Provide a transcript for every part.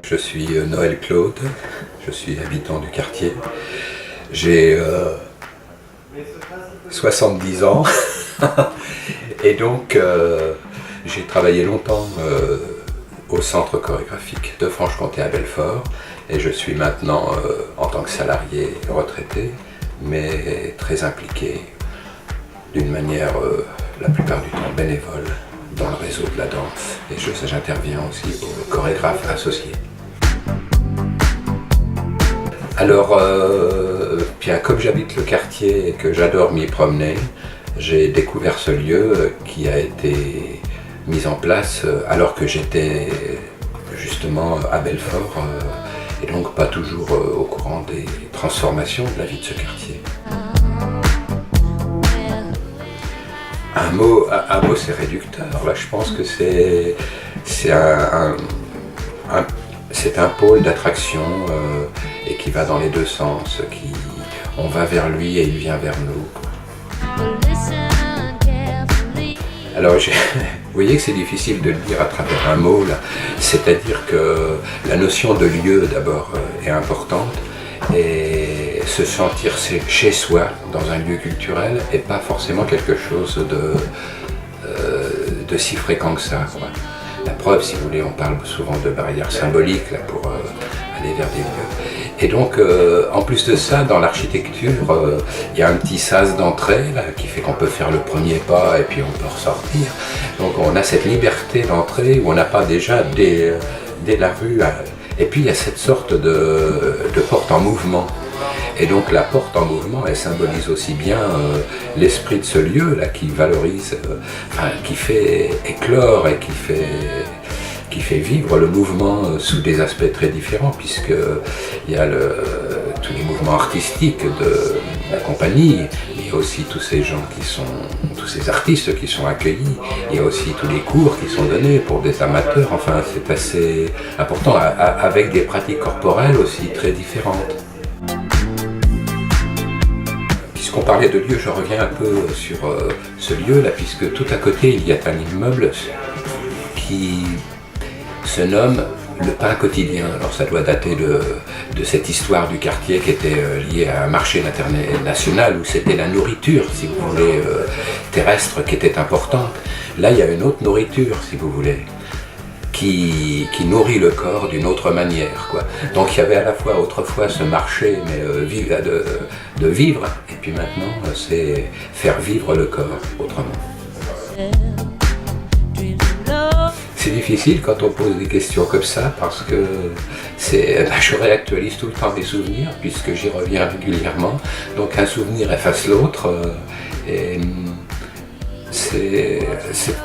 Je suis Noël Claude, je suis habitant du quartier. J'ai 70 ans et donc j'ai travaillé longtemps au centre chorégraphique de Franche-Comté à Belfort et je suis maintenant en tant que salarié retraité mais très impliqué d'une manière la plupart du temps bénévole dans le réseau de la danse et j'interviens aussi au chorégraphe associé. Alors, bien, comme j'habite le quartier et que j'adore m'y promener, j'ai découvert ce lieu qui a été mis en place alors que j'étais justement à Belfort et donc pas toujours au courant des transformations de la vie de ce quartier. Un mot c'est réducteur. Là, je pense que c'est un pôle d'attraction et qui va dans les deux sens, on va vers lui et il vient vers nous. Alors, vous voyez que c'est difficile de le dire à travers un mot, là. C'est-à-dire que la notion de lieu, d'abord, est importante, et se sentir chez soi, dans un lieu culturel, n'est pas forcément quelque chose de si fréquent que ça, quoi. La preuve, si vous voulez, on parle souvent de barrières symboliques là, pour aller vers des lieux. Et donc, en plus de ça, dans l'architecture, il y a un petit sas d'entrée là, qui fait qu'on peut faire le premier pas et puis on peut ressortir. Donc on a cette liberté d'entrée où on n'a pas déjà dès la rue. Et puis il y a cette sorte de porte en mouvement. Et donc la porte en mouvement, elle symbolise aussi bien l'esprit de ce lieu là qui valorise, qui fait éclore et qui fait vivre le mouvement sous des aspects très différents, puisque il y a tous les mouvements artistiques de la compagnie, il y a aussi tous ces gens tous ces artistes qui sont accueillis, il y a aussi tous les cours qui sont donnés pour des amateurs, enfin c'est assez important, avec des pratiques corporelles aussi très différentes. Puisqu'on parlait de lieu, je reviens un peu sur ce lieu-là, puisque tout à côté il y a un immeuble qui se nomme le pain quotidien. Alors ça doit dater de cette histoire du quartier qui était liée à un marché national où c'était la nourriture, si vous voulez, terrestre qui était importante. Là il y a une autre nourriture, si vous voulez, qui nourrit le corps d'une autre manière, quoi. Donc il y avait à la fois autrefois ce marché mais de vivre, et puis maintenant c'est faire vivre le corps autrement. C'est difficile quand on pose des questions comme ça parce que je réactualise tout le temps mes souvenirs puisque j'y reviens régulièrement. Donc un souvenir efface l'autre et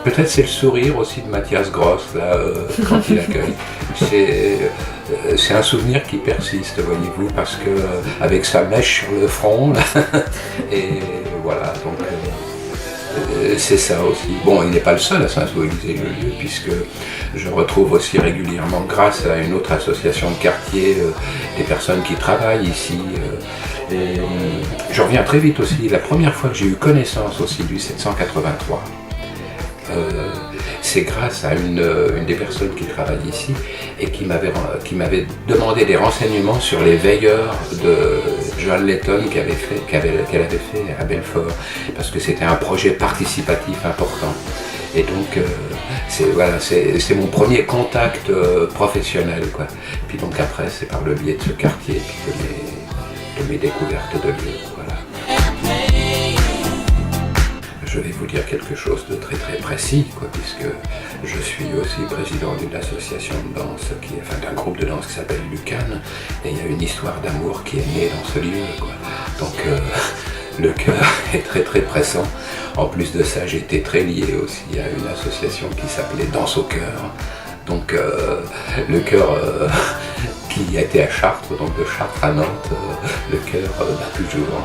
peut-être c'est le sourire aussi de Mathias Gross là, quand il accueille. C'est un souvenir qui persiste, voyez-vous, parce que avec sa mèche sur le front là, et voilà donc. C'est ça aussi. Bon, il n'est pas le seul à symboliser le lieu, puisque je retrouve aussi régulièrement, grâce à une autre association de quartier, des personnes qui travaillent ici. Et je reviens très vite aussi, la première fois que j'ai eu connaissance aussi du 783, c'est grâce à une des personnes qui travaille ici et qui m'avait demandé des renseignements sur les veilleurs de Joan Letton qu'elle avait fait à Belfort, parce que c'était un projet participatif important. Et donc c'est mon premier contact professionnel, quoi. Puis donc après c'est par le biais de ce quartier de mes découvertes de lieux, voilà. Je vais vous dire quelque chose de très très précis, quoi, puisque je suis aussi président d'une association de danse, d'un groupe de danse qui s'appelle Lucan, et il y a une histoire d'amour qui est née dans ce lieu, quoi. Donc le cœur est très très pressant. En plus de ça, j'ai été très lié aussi à une association qui s'appelait Danse au cœur. Donc le cœur qui a été à Chartres, donc de Chartres à Nantes, le cœur bat toujours.